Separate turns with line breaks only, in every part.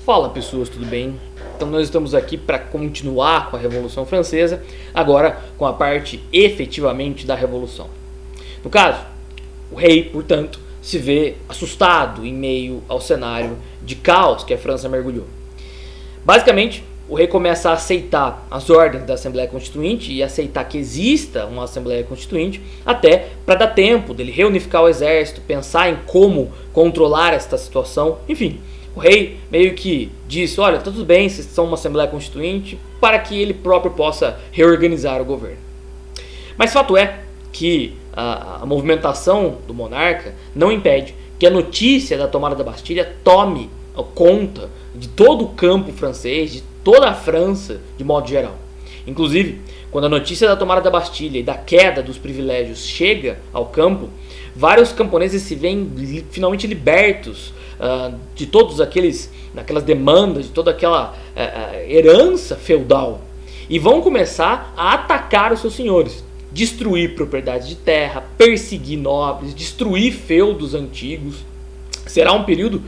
Fala pessoas, tudo bem? Então nós estamos aqui para continuar com a Revolução Francesa, agora com a parte efetivamente da Revolução. No caso, o rei, portanto, se vê assustado em meio ao cenário de caos que a França mergulhou. Basicamente, o rei começa a aceitar as ordens da Assembleia Constituinte e aceitar que exista uma Assembleia Constituinte, até para dar tempo dele reunificar o exército, pensar em como controlar esta situação, enfim. O rei meio que disse, olha, tá tudo bem, vocês são uma Assembleia Constituinte, para que ele próprio possa reorganizar o governo. Mas fato é que a movimentação do monarca não impede que a notícia da tomada da Bastilha tome conta de todo o campo francês, de toda a França de modo geral. Inclusive, quando a notícia da tomada da Bastilha e da queda dos privilégios chega ao campo, vários camponeses se veem finalmente libertos de todos aquelas demandas, de toda aquela herança feudal, e vão começar a atacar os seus senhores, destruir propriedades de terra, perseguir nobres, destruir feudos antigos. Será um período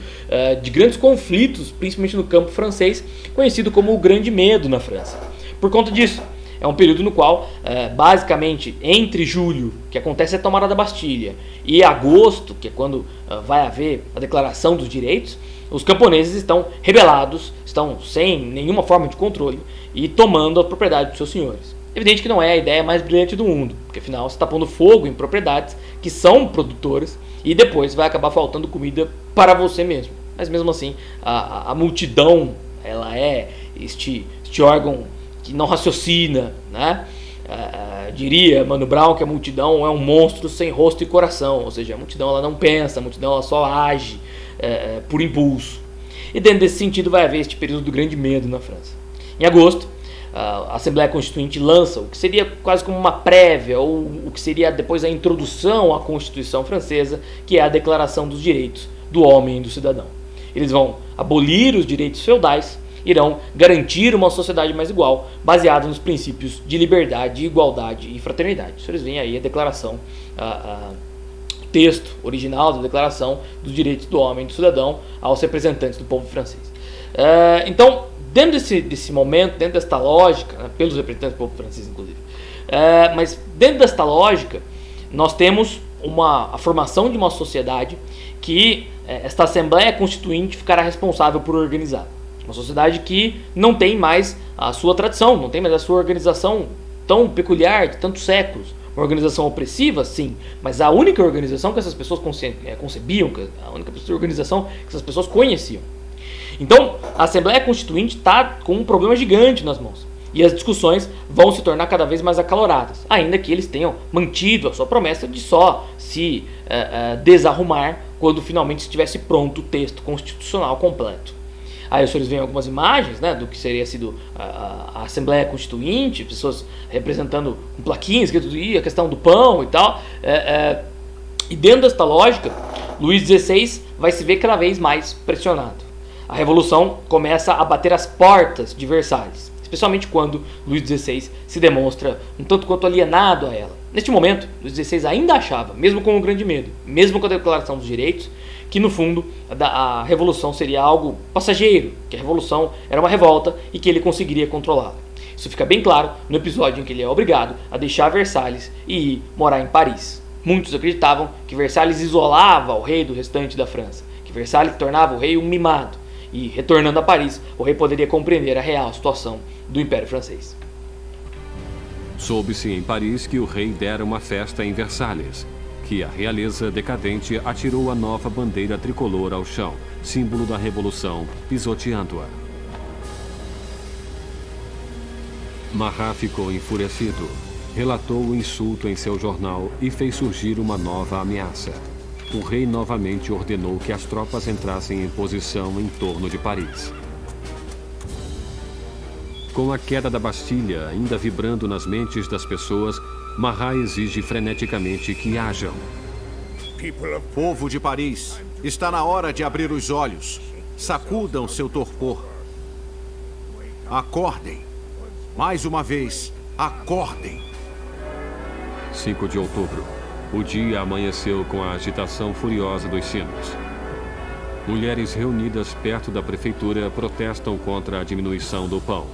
de grandes conflitos, principalmente no campo francês, conhecido como o Grande Medo na França. Por conta disso, é um período no qual, basicamente, entre julho, que acontece a tomada da Bastilha, e agosto, que é quando vai haver a declaração dos direitos, os camponeses estão rebelados, estão sem nenhuma forma de controle e tomando a propriedade dos seus senhores. Evidente que não é a ideia mais brilhante do mundo, porque afinal você está pondo fogo em propriedades que são produtoras e depois vai acabar faltando comida para você mesmo. Mas mesmo assim, a multidão, ela é este órgão que não raciocina, né? Diria Mano Brown que a multidão é um monstro sem rosto e coração, ou seja, a multidão ela não pensa, a multidão ela só age por impulso. E dentro desse sentido vai haver este período do Grande Medo na França. Em agosto, a Assembleia Constituinte lança o que seria quase como uma prévia, ou o que seria depois a introdução à Constituição Francesa, que é a Declaração dos Direitos do Homem e do Cidadão. Eles vão abolir os direitos feudais, irão garantir uma sociedade mais igual, baseada nos princípios de liberdade, igualdade e fraternidade. Vocês veem aí a declaração, o texto original da Declaração dos Direitos do Homem e do Cidadão aos representantes do povo francês. Então, dentro desse momento, dentro desta lógica, né, pelos representantes do povo francês, inclusive, mas dentro desta lógica, nós temos a formação de uma sociedade que esta Assembleia Constituinte ficará responsável por organizar. Uma sociedade que não tem mais a sua tradição, não tem mais a sua organização tão peculiar de tantos séculos. Uma organização opressiva, sim, mas a única organização que essas pessoas concebiam, a única organização que essas pessoas conheciam. Então, a Assembleia Constituinte está com um problema gigante nas mãos. E as discussões vão se tornar cada vez mais acaloradas, ainda que eles tenham mantido a sua promessa de só se desarrumar quando finalmente estivesse pronto o texto constitucional completo. Aí os senhores veem algumas imagens, né, do que seria sido a Assembleia Constituinte, pessoas representando com plaquinhas, a questão do pão e tal. E dentro desta lógica, Luís XVI vai se ver cada vez mais pressionado. A Revolução começa a bater as portas de Versalhes, especialmente quando Luís XVI se demonstra um tanto quanto alienado a ela. Neste momento, Luís XVI ainda achava, mesmo com o Grande Medo, mesmo com a Declaração dos Direitos, que no fundo a Revolução seria algo passageiro, que a Revolução era uma revolta e que ele conseguiria controlá-la. Isso fica bem claro no episódio em que ele é obrigado a deixar Versalhes e ir morar em Paris. Muitos acreditavam que Versalhes isolava o rei do restante da França, que Versalhes tornava o rei um mimado, e retornando a Paris, o rei poderia compreender a real situação do Império Francês.
Soube-se em Paris que o rei dera uma festa em Versalhes, que a realeza decadente atirou a nova bandeira tricolor ao chão, símbolo da Revolução, pisoteando-a. Marat ficou enfurecido, relatou o insulto em seu jornal e fez surgir uma nova ameaça. O rei novamente ordenou que as tropas entrassem em posição em torno de Paris. Com a queda da Bastilha ainda vibrando nas mentes das pessoas, Marat exige freneticamente que hajam.
Povo de Paris, está na hora de abrir os olhos. Sacudam seu torpor. Acordem. Mais uma vez, acordem.
5 de outubro. O dia amanheceu com a agitação furiosa dos sinos. Mulheres reunidas perto da prefeitura protestam contra a diminuição do pão.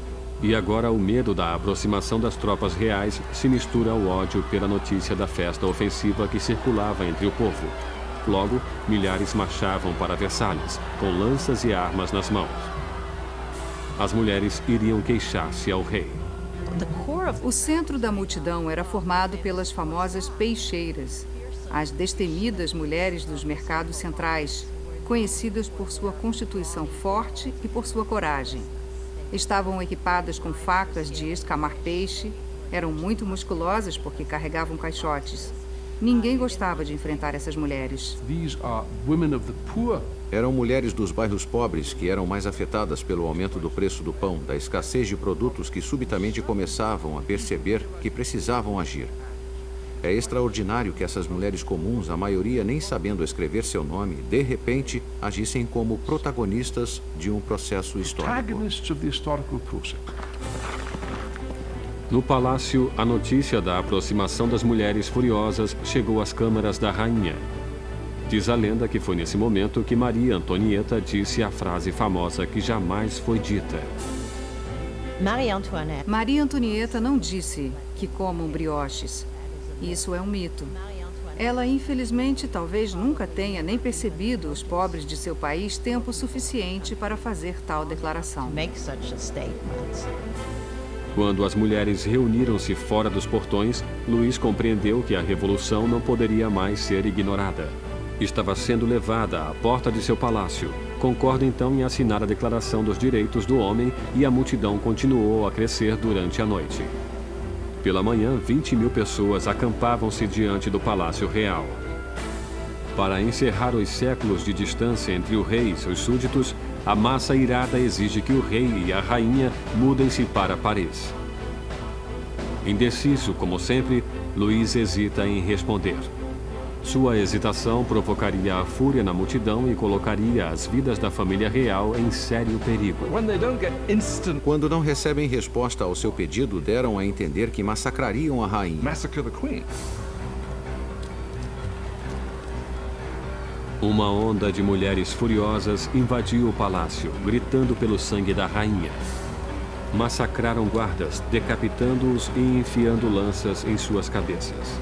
E agora o medo da aproximação das tropas reais se mistura ao ódio pela notícia da festa ofensiva que circulava entre o povo. Logo, milhares marchavam para Versalhes, com lanças e armas nas mãos. As mulheres iriam queixar-se ao rei.
O centro da multidão era formado pelas famosas peixeiras, as destemidas mulheres dos mercados centrais, conhecidas por sua constituição forte e por sua coragem. Estavam equipadas com facas de escamar peixe, eram muito musculosas porque carregavam caixotes. Ninguém gostava de enfrentar essas mulheres.
Eram mulheres dos bairros pobres que eram mais afetadas pelo aumento do preço do pão, da escassez de produtos que subitamente começavam a perceber que precisavam agir. É extraordinário que essas mulheres comuns, a maioria nem sabendo escrever seu nome, de repente agissem como protagonistas de um processo histórico.
No palácio, a notícia da aproximação das mulheres furiosas chegou às câmaras da rainha. Diz a lenda que foi nesse momento que Maria Antonieta disse a frase famosa que jamais foi dita.
Maria Antonieta não disse que comam brioches. Isso é um mito. Ela, infelizmente, talvez nunca tenha nem percebido os pobres de seu país tempo suficiente para fazer tal declaração.
Quando as mulheres reuniram-se fora dos portões, Luís compreendeu que a revolução não poderia mais ser ignorada. Estava sendo levada à porta de seu palácio. Concorda então em assinar a Declaração dos Direitos do Homem e a multidão continuou a crescer durante a noite. Pela manhã, 20.000 pessoas acampavam-se diante do Palácio Real. Para encerrar os séculos de distância entre o rei e seus súditos, a massa irada exige que o rei e a rainha mudem-se para Paris. Indeciso, como sempre, Luís hesita em responder. Sua hesitação provocaria a fúria na multidão e colocaria as vidas da família real em sério perigo.
Quando não recebem resposta ao seu pedido, deram a entender que massacrariam a rainha.
Uma onda de mulheres furiosas invadiu o palácio, gritando pelo sangue da rainha. Massacraram guardas, decapitando-os e enfiando lanças em suas cabeças.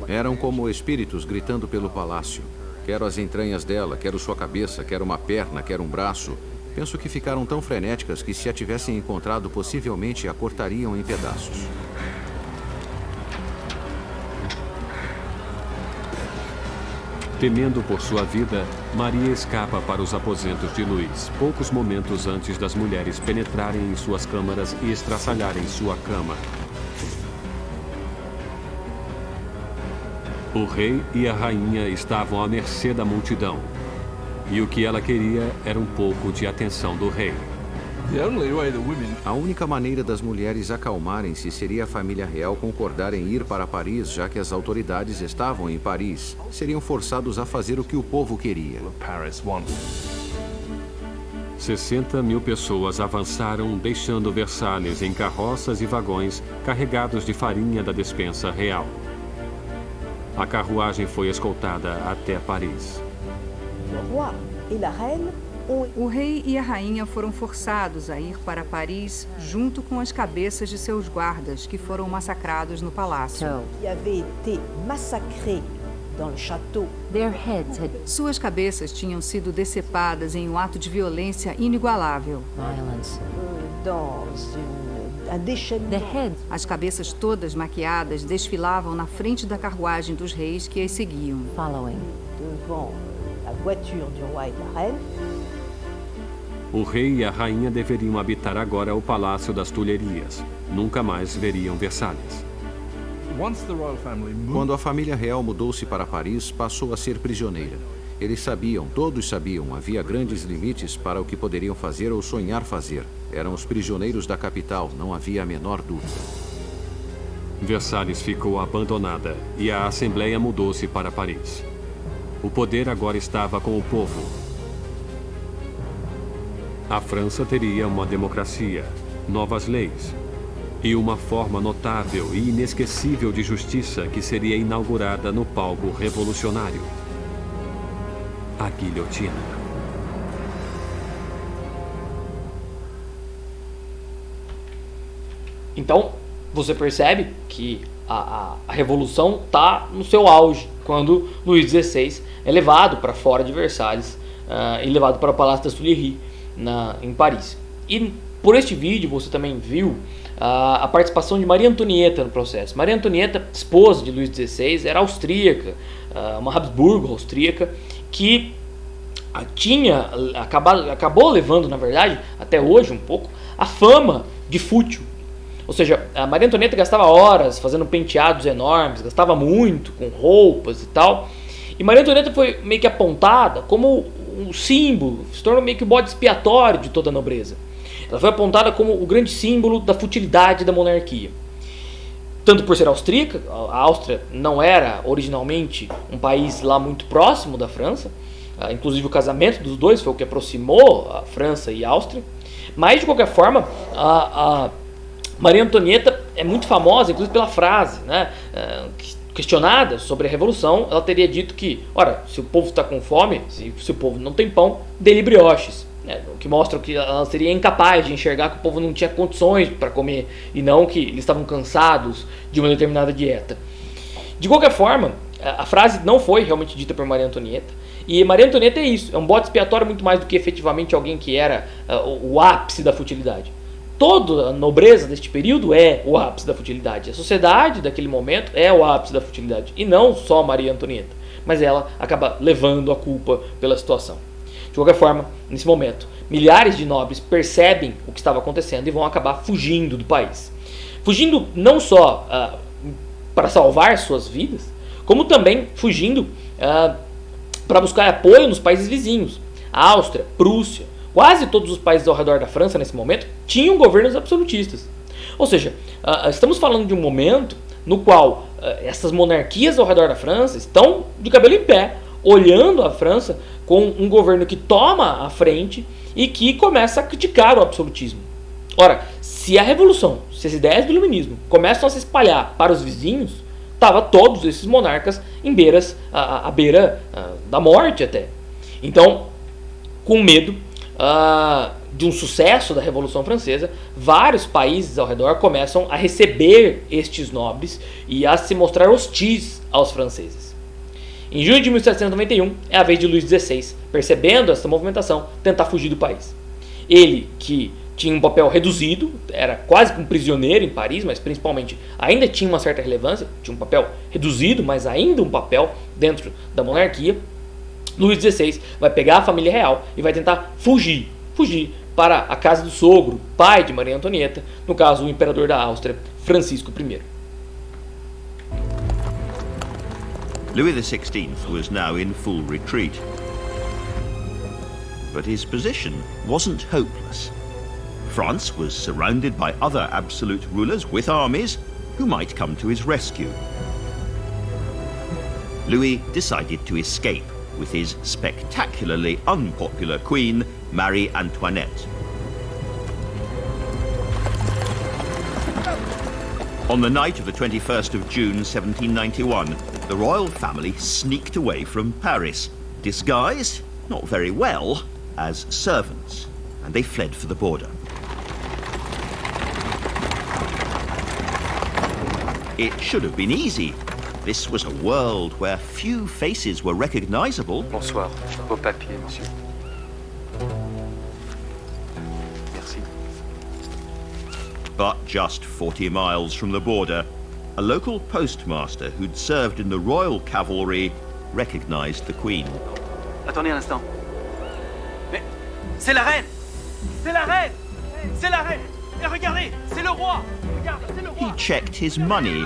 Eram como espíritos gritando pelo palácio. Quero as entranhas dela, quero sua cabeça, quero uma perna, quero um braço. Penso que ficaram tão frenéticas que se a tivessem encontrado, possivelmente a cortariam em pedaços.
Temendo por sua vida, Maria escapa para os aposentos de Luís, poucos momentos antes das mulheres penetrarem em suas câmaras e estraçalharem sua cama. O rei e a rainha estavam à mercê da multidão. E o que ela queria era um pouco de atenção do rei.
A única maneira das mulheres acalmarem-se seria a família real concordar em ir para Paris, já que as autoridades estavam em Paris. Seriam forçados a fazer o que o povo queria.
60.000 pessoas avançaram, deixando Versalhes em carroças e vagões carregados de farinha da despensa real. A carruagem foi escoltada até Paris.
O rei e a rainha foram forçados a ir para Paris junto com as cabeças de seus guardas que foram massacrados no palácio. Suas cabeças tinham sido decepadas em um ato de violência inigualável. As cabeças todas maquiadas desfilavam na frente da carruagem dos reis que as seguiam.
O rei e a rainha deveriam habitar agora o Palácio das Tulherias. Nunca mais veriam Versalhes.
Quando a família real mudou-se para Paris, passou a ser prisioneira. Eles sabiam, todos sabiam, havia grandes limites para o que poderiam fazer ou sonhar fazer. Eram os prisioneiros da capital, não havia a menor dúvida.
Versalhes ficou abandonada e a Assembleia mudou-se para Paris. O poder agora estava com o povo. A França teria uma democracia, novas leis e uma forma notável e inesquecível de justiça que seria inaugurada no palco revolucionário. a guilhotina.
Então, você percebe que a revolução está no seu auge, quando Luís XVI é levado para fora de Versalhes e levado para o Palácio das Tuileries, em Paris. E por este vídeo você também viu a participação de Maria Antonieta no processo. Maria Antonieta, esposa de Luís XVI, era austríaca, uma Habsburgo austríaca, que acabou levando, na verdade, até hoje um pouco, a fama de fútil. Ou seja, a Maria Antonieta gastava horas fazendo penteados enormes, gastava muito com roupas e tal. E Maria Antonieta foi meio que apontada como um símbolo, se tornou meio que o bode expiatório de toda a nobreza. Ela foi apontada como o grande símbolo da futilidade da monarquia. Tanto por ser austríaca, a Áustria não era originalmente um país lá muito próximo da França, inclusive o casamento dos dois foi o que aproximou a França e a Áustria, mas de qualquer forma, a Maria Antonieta é muito famosa, inclusive pela frase, né? Questionada sobre a Revolução, ela teria dito que, ora, se o povo está com fome, se o povo não tem pão, dê-lhe brioches. O que mostra que ela seria incapaz de enxergar que o povo não tinha condições para comer e não que eles estavam cansados de uma determinada dieta. De qualquer forma, a frase não foi realmente dita por Maria Antonieta. E Maria Antonieta é isso, é um bode expiatório muito mais do que efetivamente alguém que era o ápice da futilidade. Toda a nobreza deste período é o ápice da futilidade. A sociedade daquele momento é o ápice da futilidade. E não só Maria Antonieta. Mas ela acaba levando a culpa pela situação. De qualquer forma, nesse momento, milhares de nobres percebem o que estava acontecendo e vão acabar fugindo do país. Fugindo não só para salvar suas vidas, como também fugindo para buscar apoio nos países vizinhos. A Áustria, Prússia, quase todos os países ao redor da França nesse momento tinham governos absolutistas. Ou seja, estamos falando de um momento no qual essas monarquias ao redor da França estão de cabelo em pé, olhando a França com um governo que toma a frente e que começa a criticar o absolutismo. Ora, se a revolução, se as ideias do iluminismo começam a se espalhar para os vizinhos, estavam todos esses monarcas à beira da morte até. Então, com medo de um sucesso da Revolução Francesa, vários países ao redor começam a receber estes nobres e a se mostrar hostis aos franceses. Em junho de 1791 é a vez de Luís XVI, percebendo essa movimentação, tentar fugir do país. Ele, que tinha um papel reduzido, era quase que um prisioneiro em Paris, mas principalmente ainda tinha uma certa relevância, tinha um papel reduzido, mas ainda um papel dentro da monarquia, Luís XVI vai pegar a família real e vai tentar fugir para a casa do sogro, pai de Maria Antonieta, no caso o imperador da Áustria, Francisco I.
Louis XVI was now in full retreat. But his position wasn't hopeless. France was surrounded by other absolute rulers with armies who might come to his rescue. Louis decided to escape with his spectacularly unpopular queen, Marie Antoinette. On the night of the 21st of June 1791, the royal family sneaked away from Paris, disguised, not very well, as servants, and they fled for the border. It should have been easy. This was a world where few faces were recognizable.
Bonsoir. Vos papiers, monsieur. Merci.
But just 40 miles from the border, a local postmaster who'd served in the royal cavalry recognized the Queen.
Attendez un instant. Mais c'est la reine! C'est la reine! C'est la reine! Et regardez, c'est le roi! Regarde, c'est le roi!
He checked his money,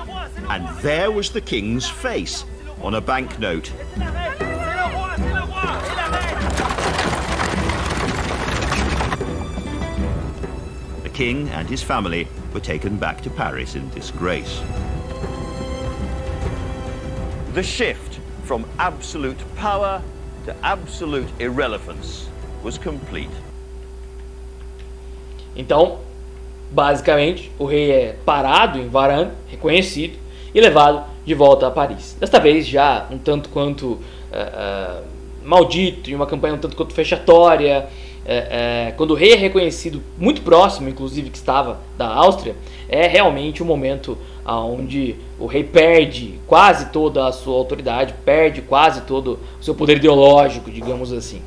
and there was the king's face on a banknote.
C'est la reine! C'est le roi! C'est le roi! C'est la reine!
The king and his family were taken back to Paris in disgrace. The shift from absolute power to absolute irrelevance was complete.
Então, basicamente, o rei é parado em Varennes, reconhecido e levado de volta a Paris. Desta vez já um tanto quanto maldito, em uma campanha um tanto quanto fechatória. Quando o rei é reconhecido muito próximo, inclusive, que estava da Áustria, é realmente um momento onde o rei perde quase toda a sua autoridade, perde quase todo o seu poder ideológico, digamos assim.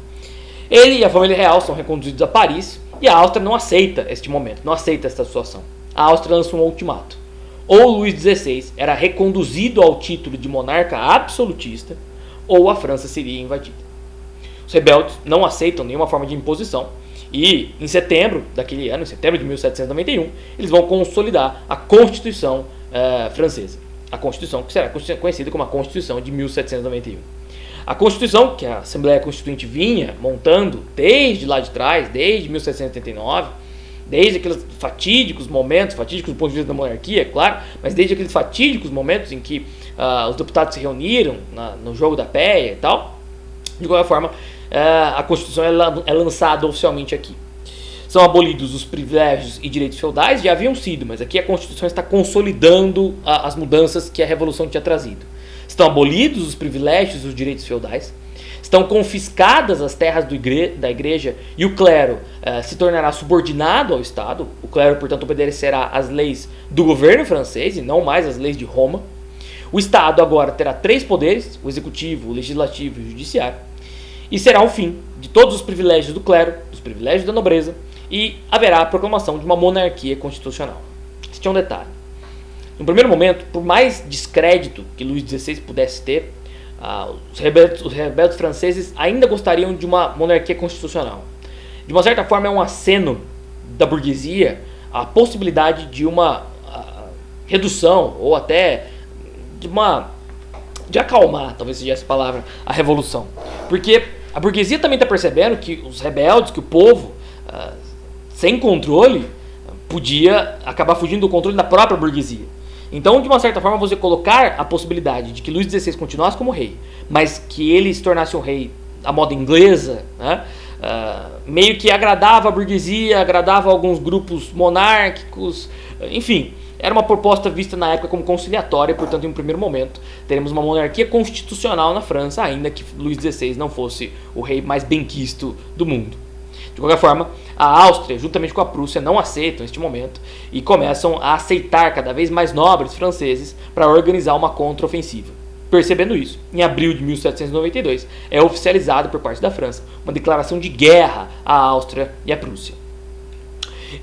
Ele e a família real são reconduzidos a Paris e a Áustria não aceita este momento, não aceita esta situação. A Áustria lança um ultimato. Ou Luís XVI era reconduzido ao título de monarca absolutista, ou a França seria invadida. Os rebeldes não aceitam nenhuma forma de imposição e, em setembro daquele ano, em setembro de 1791, eles vão consolidar a Constituição francesa. A Constituição que será conhecida como a Constituição de 1791. A Constituição, que a Assembleia Constituinte vinha montando desde lá de trás, desde 1789, desde aqueles fatídicos momentos, fatídicos do ponto de vista da monarquia, é claro, mas desde aqueles fatídicos momentos em que os deputados se reuniram no jogo da Péia e tal, de qualquer forma, a Constituição é lançada oficialmente aqui. São abolidos os privilégios e direitos feudais, já haviam sido, mas aqui a Constituição está consolidando as mudanças que a Revolução tinha trazido. Estão abolidos os privilégios e os direitos feudais, estão confiscadas as terras da igreja e o clero se tornará subordinado ao Estado. O clero, portanto, obedecerá às leis do governo francês e não mais às leis de Roma. O Estado agora terá 3 poderes, o executivo, o legislativo e o judiciário, e será o fim de todos os privilégios do clero, dos privilégios da nobreza, e haverá a proclamação de uma monarquia constitucional. Este é um detalhe. No primeiro momento, por mais descrédito que Luís XVI pudesse ter, os rebeldes franceses ainda gostariam de uma monarquia constitucional. De uma certa forma, é um aceno da burguesia a possibilidade de uma redução, ou até de acalmar, talvez seja essa palavra, a revolução. Porque a burguesia também está percebendo que os rebeldes, que o povo, sem controle, podia acabar fugindo do controle da própria burguesia. Então, de uma certa forma, você colocar a possibilidade de que Luís XVI continuasse como rei, mas que ele se tornasse um rei à moda inglesa, né, meio que agradava a burguesia, agradava alguns grupos monárquicos, enfim, era uma proposta vista na época como conciliatória, e, portanto, em um primeiro momento, teremos uma monarquia constitucional na França, ainda que Luís XVI não fosse o rei mais benquisto do mundo. De qualquer forma, a Áustria, juntamente com a Prússia, não aceitam este momento e começam a aceitar cada vez mais nobres franceses para organizar uma contraofensiva. Percebendo isso, em abril de 1792, é oficializado por parte da França uma declaração de guerra à Áustria e à Prússia.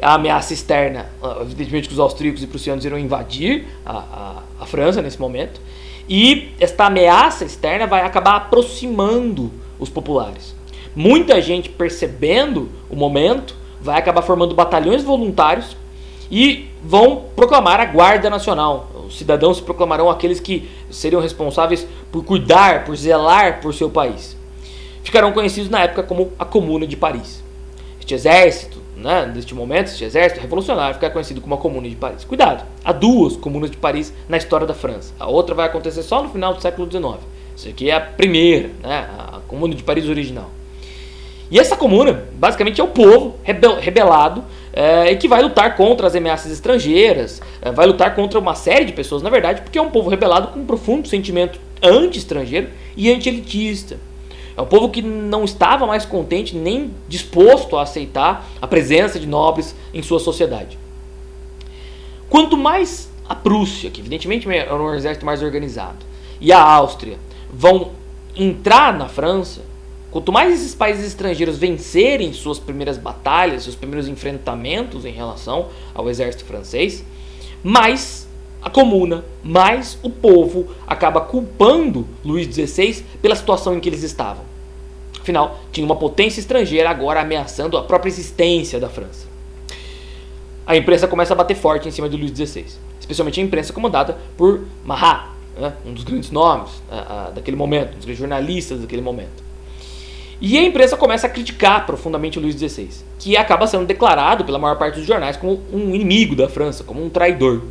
A ameaça externa, evidentemente que os austríacos e prussianos irão invadir a França nesse momento, e esta ameaça externa vai acabar aproximando os populares. Muita gente, percebendo o momento, vai acabar formando batalhões voluntários e vão proclamar a Guarda Nacional. Os cidadãos se proclamarão aqueles que seriam responsáveis por cuidar, por zelar por seu país. Ficarão conhecidos na época como a Comuna de Paris. Este exército, neste momento, este exército revolucionário fica conhecido como a Comuna de Paris. Cuidado, há 2 comunas de Paris na história da França. A outra vai acontecer só no final do século XIX. Isso aqui é a primeira, a Comuna de Paris original. E essa comuna, basicamente, é o povo rebelado e que vai lutar contra as ameaças estrangeiras, vai lutar contra uma série de pessoas, na verdade, porque é um povo rebelado com um profundo sentimento anti-estrangeiro e anti-elitista. É um povo que não estava mais contente nem disposto a aceitar a presença de nobres em sua sociedade. Quanto mais a Prússia, que evidentemente é um exército mais organizado, e a Áustria vão entrar na França, quanto mais esses países estrangeiros vencerem suas primeiras batalhas, seus primeiros enfrentamentos em relação ao exército francês, mais a comuna, mais o povo acaba culpando Luís XVI pela situação em que eles estavam. Afinal, tinha uma potência estrangeira agora ameaçando a própria existência da França. A imprensa começa a bater forte em cima de Luís XVI, especialmente a imprensa comandada por Marat, um dos grandes nomes daquele momento, um dos grandes jornalistas daquele momento. E a imprensa começa a criticar profundamente o Luís XVI, que acaba sendo declarado pela maior parte dos jornais como um inimigo da França, como um traidor.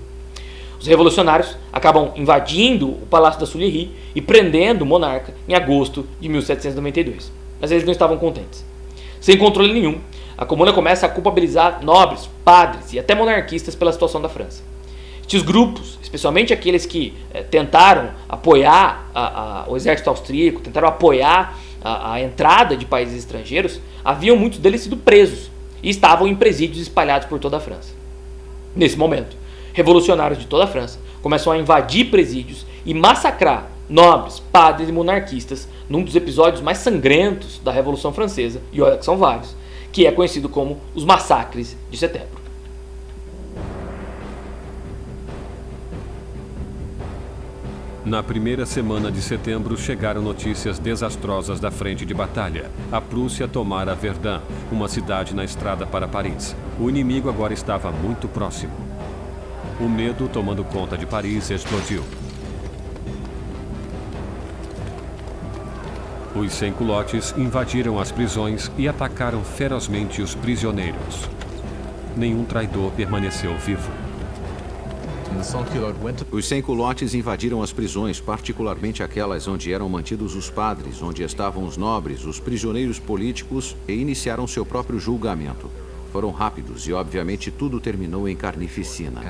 Os revolucionários acabam invadindo o Palácio das Tuileries e prendendo o monarca em agosto de 1792. Mas eles não estavam contentes. Sem controle nenhum, a comuna começa a culpabilizar nobres, padres e até monarquistas pela situação da França. Estes grupos, especialmente aqueles que tentaram apoiar o exército austríaco, tentaram apoiar a entrada de países estrangeiros, haviam muitos deles sido presos e estavam em presídios espalhados por toda a França. Nesse momento, revolucionários de toda a França começam a invadir presídios e massacrar nobres, padres e monarquistas num dos episódios mais sangrentos da Revolução Francesa, e olha que são vários, que é conhecido como os Massacres de Setembro.
Na primeira semana de setembro chegaram notícias desastrosas da frente de batalha. A Prússia tomara Verdun, uma cidade na estrada para Paris. O inimigo agora estava muito próximo. O medo, tomando conta de Paris, explodiu. Os sem-culottes invadiram as prisões e atacaram ferozmente os prisioneiros. Nenhum traidor permaneceu vivo.
Os sem-culottes invadiram as prisões, particularmente aquelas onde eram mantidos os padres, onde estavam os nobres, os prisioneiros políticos, e iniciaram seu próprio julgamento. Foram rápidos e, obviamente, tudo terminou em carnificina.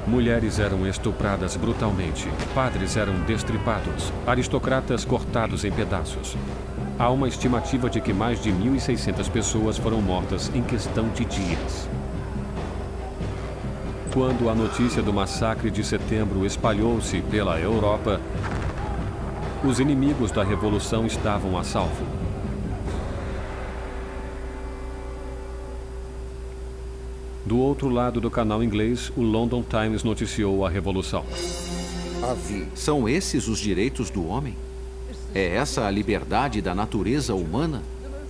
Mulheres eram estupradas brutalmente, padres eram destripados, aristocratas cortados em pedaços. Há uma estimativa de que mais de 1.600 pessoas foram mortas em questão de dias. Quando a notícia do massacre de setembro espalhou-se pela Europa, os inimigos da Revolução estavam a salvo. Do outro lado do canal inglês, o London Times noticiou a Revolução.
São esses os direitos do homem? É essa a liberdade da natureza humana?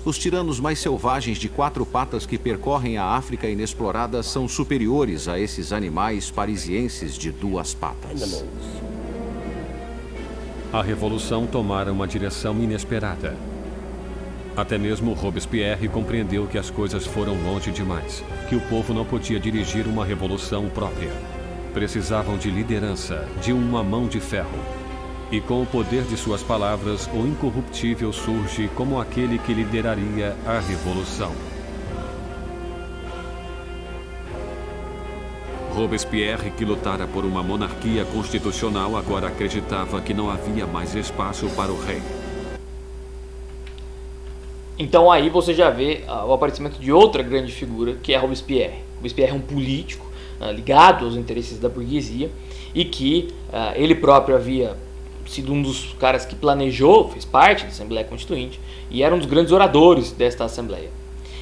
Os tiranos mais selvagens de 4 patas que percorrem a África inexplorada são superiores a esses animais parisienses de 2 patas.
A Revolução tomara uma direção inesperada. Até mesmo Robespierre compreendeu que as coisas foram longe demais, que o povo não podia dirigir uma revolução própria. Precisavam de liderança, de uma mão de ferro. E com o poder de suas palavras, o incorruptível surge como aquele que lideraria a revolução. Robespierre, que lutara por uma monarquia constitucional, agora acreditava que não havia mais espaço para o rei.
Então aí você já vê o aparecimento de outra grande figura, que é Robespierre. Robespierre é um político ligado aos interesses da burguesia e que ele próprio havia sido um dos caras que planejou, fez parte da Assembleia Constituinte e era um dos grandes oradores desta Assembleia.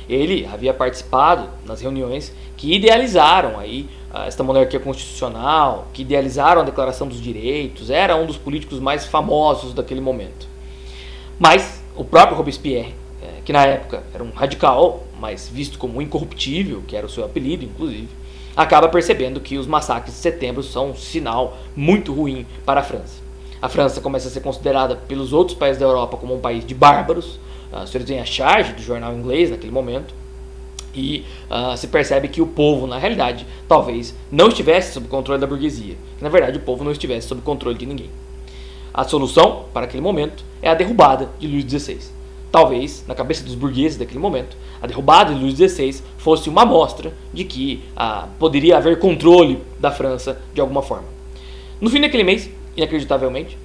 Ele havia participado nas reuniões que idealizaram aí esta monarquia constitucional, que idealizaram a Declaração dos Direitos, era um dos políticos mais famosos daquele momento. Mas o próprio Robespierre, que na época era um radical, mas visto como incorruptível, que era o seu apelido inclusive, acaba percebendo que os massacres de setembro são um sinal muito ruim para a França. A França começa a ser considerada pelos outros países da Europa como um país de bárbaros. Os senhores têm a charge do jornal inglês naquele momento. E se percebe que o povo, na realidade, talvez não estivesse sob controle da burguesia. Que, na verdade, o povo não estivesse sob controle de ninguém. A solução, para aquele momento, é a derrubada de Luís XVI. Talvez, na cabeça dos burgueses daquele momento, a derrubada de Luís XVI fosse uma amostra de que poderia haver controle da França de alguma forma. No fim daquele mês, inacreditavelmente,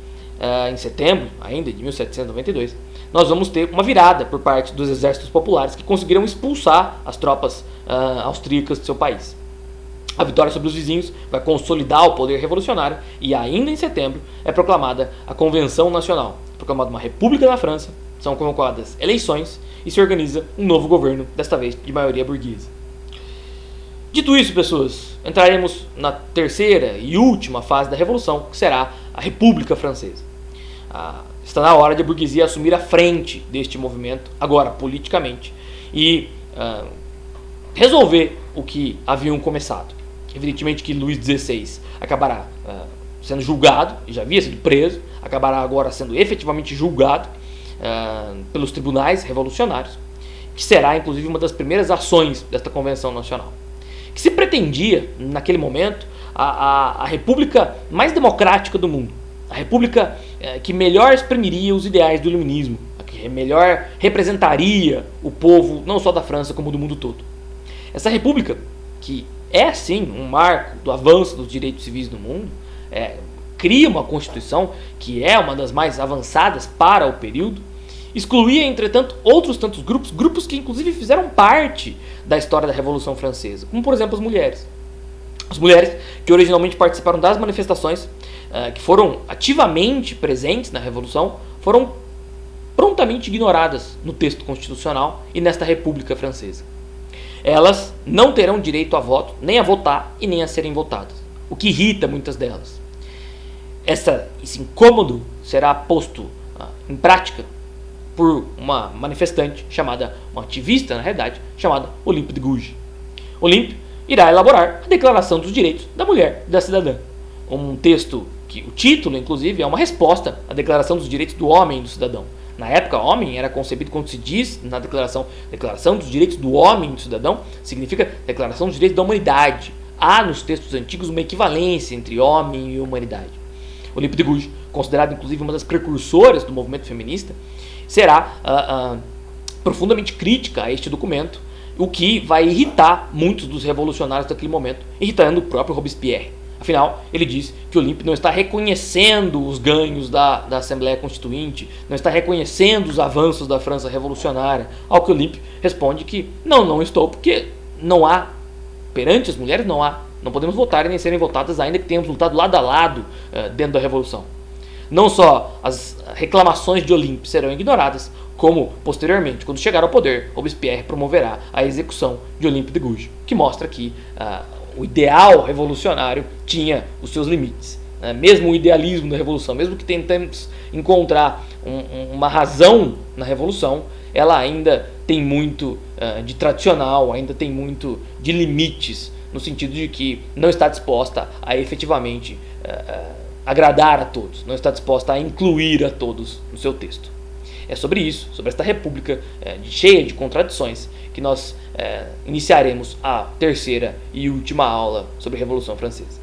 em setembro ainda de 1792, nós vamos ter uma virada por parte dos exércitos populares que conseguiram expulsar as tropas austríacas do seu país. A vitória sobre os vizinhos vai consolidar o poder revolucionário e ainda em setembro é proclamada a Convenção Nacional, proclamada uma república na França, são convocadas eleições e se organiza um novo governo, desta vez de maioria burguesa. Dito isso, pessoas, entraremos na terceira e última fase da Revolução, que será a República Francesa. Está na hora de a burguesia assumir a frente deste movimento, agora politicamente, e resolver o que haviam começado. Evidentemente que Luís XVI acabará sendo julgado, e já havia sido preso, acabará agora sendo efetivamente julgado pelos tribunais revolucionários, que será inclusive uma das primeiras ações desta Convenção Nacional. Que se pretendia, naquele momento, a república mais democrática do mundo, a república que melhor exprimiria os ideais do iluminismo, que melhor representaria o povo, não só da França, como do mundo todo. Essa república, que é sim um marco do avanço dos direitos civis no mundo, cria uma Constituição que é uma das mais avançadas para o período, excluía, entretanto, outros tantos grupos que inclusive fizeram parte da história da Revolução Francesa, como por exemplo as mulheres. As mulheres que originalmente participaram das manifestações, que foram ativamente presentes na Revolução, foram prontamente ignoradas no texto constitucional e nesta República Francesa. Elas não terão direito a voto, nem a votar e nem a serem votadas, o que irrita muitas delas. Esse incômodo será posto em prática por uma manifestante uma ativista na realidade, chamada Olympe de Gouges. Olympe irá elaborar a Declaração dos Direitos da Mulher e da Cidadã, um texto que o título, inclusive, é uma resposta à Declaração dos Direitos do Homem e do Cidadão. Na época, homem era concebido quando se diz na Declaração dos Direitos do Homem e do Cidadão, significa Declaração dos Direitos da Humanidade. Há nos textos antigos uma equivalência entre homem e humanidade. Olympe de Gouges, considerada inclusive uma das precursoras do movimento feminista, será profundamente crítica a este documento, o que vai irritar muitos dos revolucionários daquele momento, irritando o próprio Robespierre. Afinal, ele diz que Olympe não está reconhecendo os ganhos da Assembleia Constituinte, não está reconhecendo os avanços da França revolucionária, ao que Olympe responde que não estou, porque não há, perante as mulheres não podemos votar e nem serem votadas ainda que tenhamos lutado lado a lado dentro da Revolução. Não só as reclamações de Olympe serão ignoradas, como, posteriormente, quando chegar ao poder, Robespierre promoverá a execução de Olympe de Gouges, que mostra que o ideal revolucionário tinha os seus limites. Mesmo o idealismo da Revolução, mesmo que tentemos encontrar uma razão na Revolução, ela ainda tem muito de tradicional, ainda tem muito de limites, no sentido de que não está disposta a efetivamente agradar a todos, não está disposta a incluir a todos no seu texto. É sobre isso, sobre esta república cheia de contradições, que nós iniciaremos a terceira e última aula sobre a Revolução Francesa.